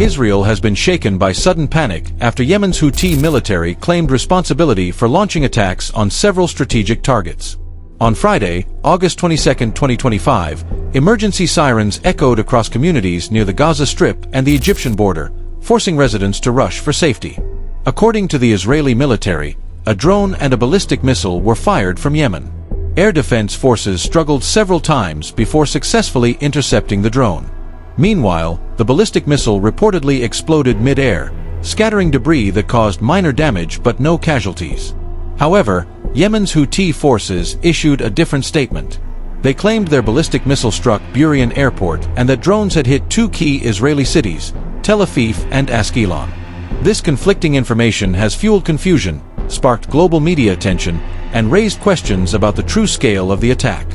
Israel has been shaken by sudden panic after Yemen's Houthi military claimed responsibility for launching attacks on several strategic targets. On Friday, August 22, 2025, emergency sirens echoed across communities near the Gaza Strip and the Egyptian border, forcing residents to rush for safety. According to the Israeli military, a drone and a ballistic missile were fired from Yemen. Air defense forces struggled several times before successfully intercepting the drone. Meanwhile, the ballistic missile reportedly exploded mid-air, scattering debris that caused minor damage but no casualties. However, Yemen's Houthi forces issued a different statement. They claimed their ballistic missile struck Burian airport and that drones had hit two key Israeli cities, Tel Aviv and Ascalon. This conflicting information has fueled confusion, sparked global media attention, and raised questions about the true scale of the attack.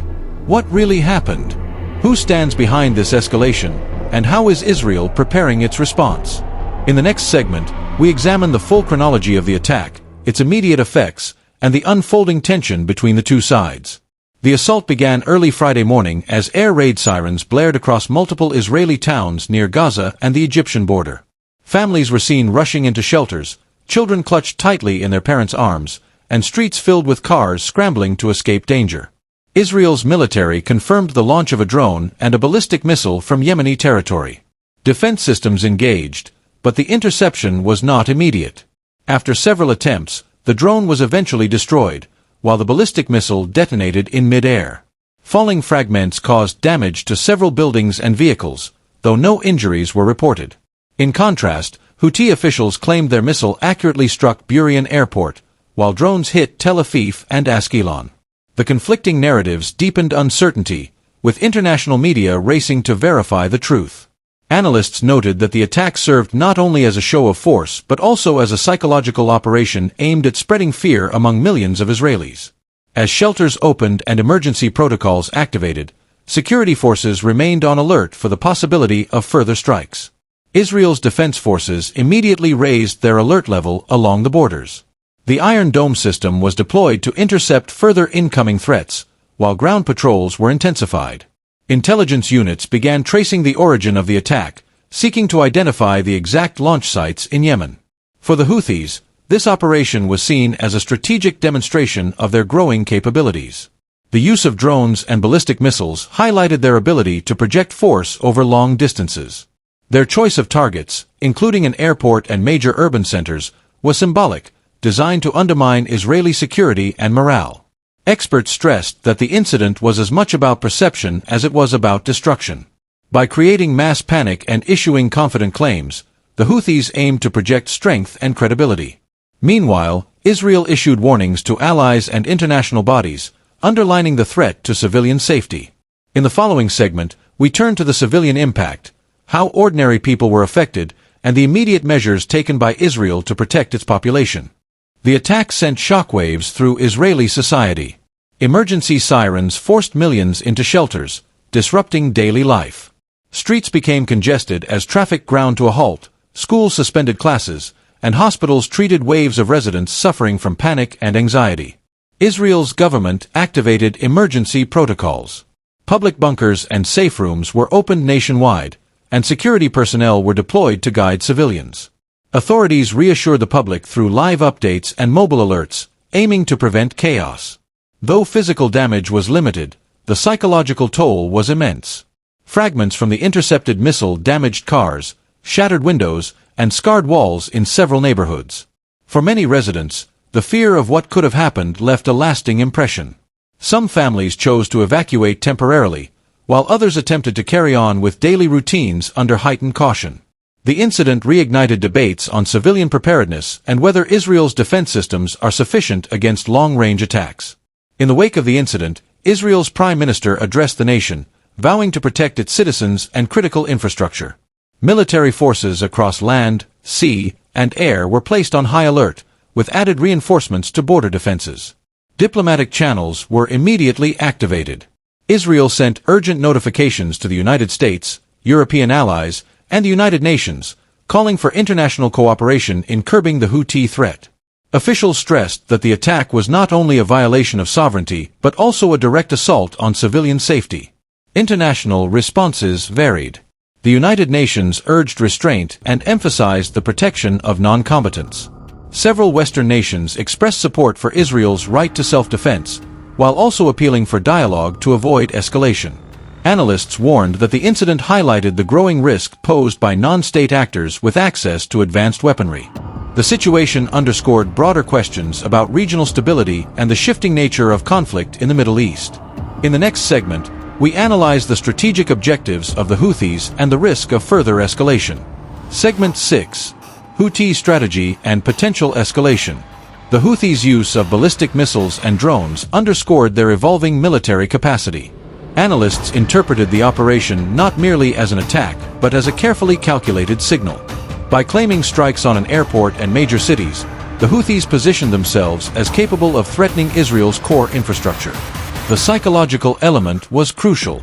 What really happened? Who stands behind this escalation, and how is Israel preparing its response? In the next segment, we examine the full chronology of the attack, its immediate effects, and the unfolding tension between the two sides. The assault began early Friday morning as air raid sirens blared across multiple Israeli towns near Gaza and the Egyptian border. Families were seen rushing into shelters, children clutched tightly in their parents' arms, and streets filled with cars scrambling to escape danger. Israel's military confirmed the launch of a drone and a ballistic missile from Yemeni territory. Defense systems engaged, but the interception was not immediate. After several attempts, the drone was eventually destroyed, while the ballistic missile detonated in mid-air. Falling fragments caused damage to several buildings and vehicles, though no injuries were reported. In contrast, Houthi officials claimed their missile accurately struck Burian airport, while drones hit Tel Aviv and Ascalon. The conflicting narratives deepened uncertainty, with international media racing to verify the truth. Analysts noted that the attack served not only as a show of force but also as a psychological operation aimed at spreading fear among millions of Israelis. As shelters opened and emergency protocols activated, security forces remained on alert for the possibility of further strikes. Israel's defense forces immediately raised their alert level along the borders. The Iron Dome system was deployed to intercept further incoming threats, while ground patrols were intensified. Intelligence units began tracing the origin of the attack, seeking to identify the exact launch sites in Yemen. For the Houthis, this operation was seen as a strategic demonstration of their growing capabilities. The use of drones and ballistic missiles highlighted their ability to project force over long distances. Their choice of targets, including an airport and major urban centers, was symbolic, designed to undermine Israeli security and morale. Experts stressed that the incident was as much about perception as it was about destruction. By creating mass panic and issuing confident claims, the Houthis aimed to project strength and credibility. Meanwhile, Israel issued warnings to allies and international bodies, underlining the threat to civilian safety. In the following segment, we turn to the civilian impact, how ordinary people were affected, and the immediate measures taken by Israel to protect its population. The attack sent shockwaves through Israeli society. Emergency sirens forced millions into shelters, disrupting daily life. Streets became congested as traffic ground to a halt, schools suspended classes, and hospitals treated waves of residents suffering from panic and anxiety. Israel's government activated emergency protocols. Public bunkers and safe rooms were opened nationwide, and security personnel were deployed to guide civilians. Authorities reassured the public through live updates and mobile alerts, aiming to prevent chaos. Though physical damage was limited, the psychological toll was immense. Fragments from the intercepted missile damaged cars, shattered windows, and scarred walls in several neighborhoods. For many residents, the fear of what could have happened left a lasting impression. Some families chose to evacuate temporarily, while others attempted to carry on with daily routines under heightened caution. The incident reignited debates on civilian preparedness and whether Israel's defense systems are sufficient against long-range attacks. In the wake of the incident, Israel's prime minister addressed the nation, vowing to protect its citizens and critical infrastructure. Military forces across land, sea, and air were placed on high alert, with added reinforcements to border defenses. Diplomatic channels were immediately activated. Israel sent urgent notifications to the United States, European allies, and the United Nations, calling for international cooperation in curbing the Houthi threat. Officials stressed that the attack was not only a violation of sovereignty but also a direct assault on civilian safety. International responses varied. The United Nations urged restraint and emphasized the protection of non-combatants. Several Western nations expressed support for Israel's right to self-defense, while also appealing for dialogue to avoid escalation. Analysts warned that the incident highlighted the growing risk posed by non-state actors with access to advanced weaponry. The situation underscored broader questions about regional stability and the shifting nature of conflict in the Middle East. In the next segment, we analyze the strategic objectives of the Houthis and the risk of further escalation. Segment 6. Houthi Strategy and Potential Escalation. The Houthis' use of ballistic missiles and drones underscored their evolving military capacity. Analysts interpreted the operation not merely as an attack, but as a carefully calculated signal. By claiming strikes on an airport and major cities, the Houthis positioned themselves as capable of threatening Israel's core infrastructure. The psychological element was crucial.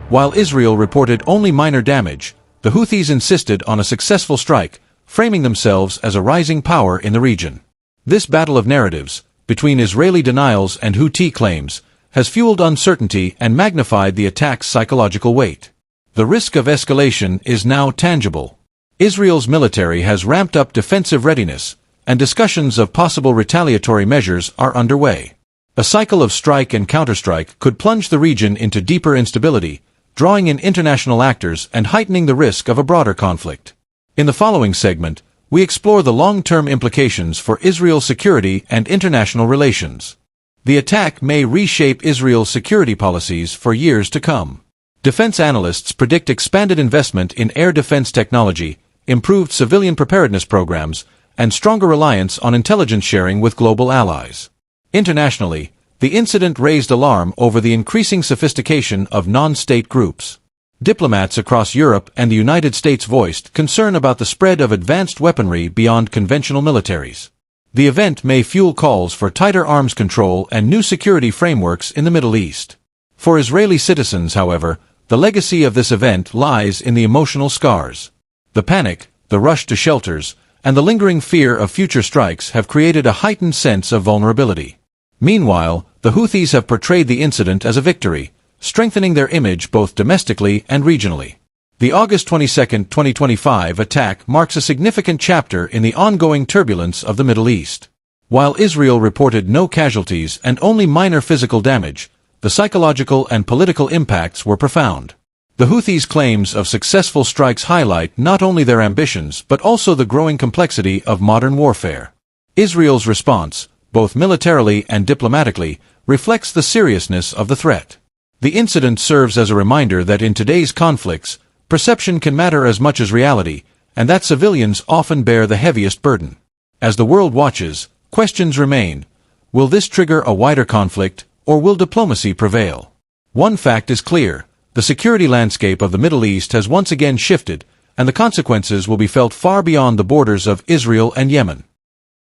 While Israel reported only minor damage, the Houthis insisted on a successful strike, framing themselves as a rising power in the region. This battle of narratives, between Israeli denials and Houthi claims, has fueled uncertainty and magnified the attack's psychological weight. The risk of escalation is now tangible. Israel's military has ramped up defensive readiness, and discussions of possible retaliatory measures are underway. A cycle of strike and counterstrike could plunge the region into deeper instability, drawing in international actors and heightening the risk of a broader conflict. In the following segment, we explore the long-term implications for Israel's security and international relations. The attack may reshape Israel's security policies for years to come. Defense analysts predict expanded investment in air defense technology, improved civilian preparedness programs, and stronger reliance on intelligence sharing with global allies. Internationally, the incident raised alarm over the increasing sophistication of non-state groups. Diplomats across Europe and the United States voiced concern about the spread of advanced weaponry beyond conventional militaries. The event may fuel calls for tighter arms control and new security frameworks in the Middle East. For Israeli citizens, however, the legacy of this event lies in the emotional scars. The panic, the rush to shelters, and the lingering fear of future strikes have created a heightened sense of vulnerability. Meanwhile, the Houthis have portrayed the incident as a victory, strengthening their image both domestically and regionally. The August 22, 2025 attack marks a significant chapter in the ongoing turbulence of the Middle East. While Israel reported no casualties and only minor physical damage, the psychological and political impacts were profound. The Houthis' claims of successful strikes highlight not only their ambitions but also the growing complexity of modern warfare. Israel's response, both militarily and diplomatically, reflects the seriousness of the threat. The incident serves as a reminder that in today's conflicts, perception can matter as much as reality, and that civilians often bear the heaviest burden. As the world watches, questions remain. Will this trigger a wider conflict, or will diplomacy prevail? One fact is clear: the security landscape of the Middle East has once again shifted, and the consequences will be felt far beyond the borders of Israel and Yemen.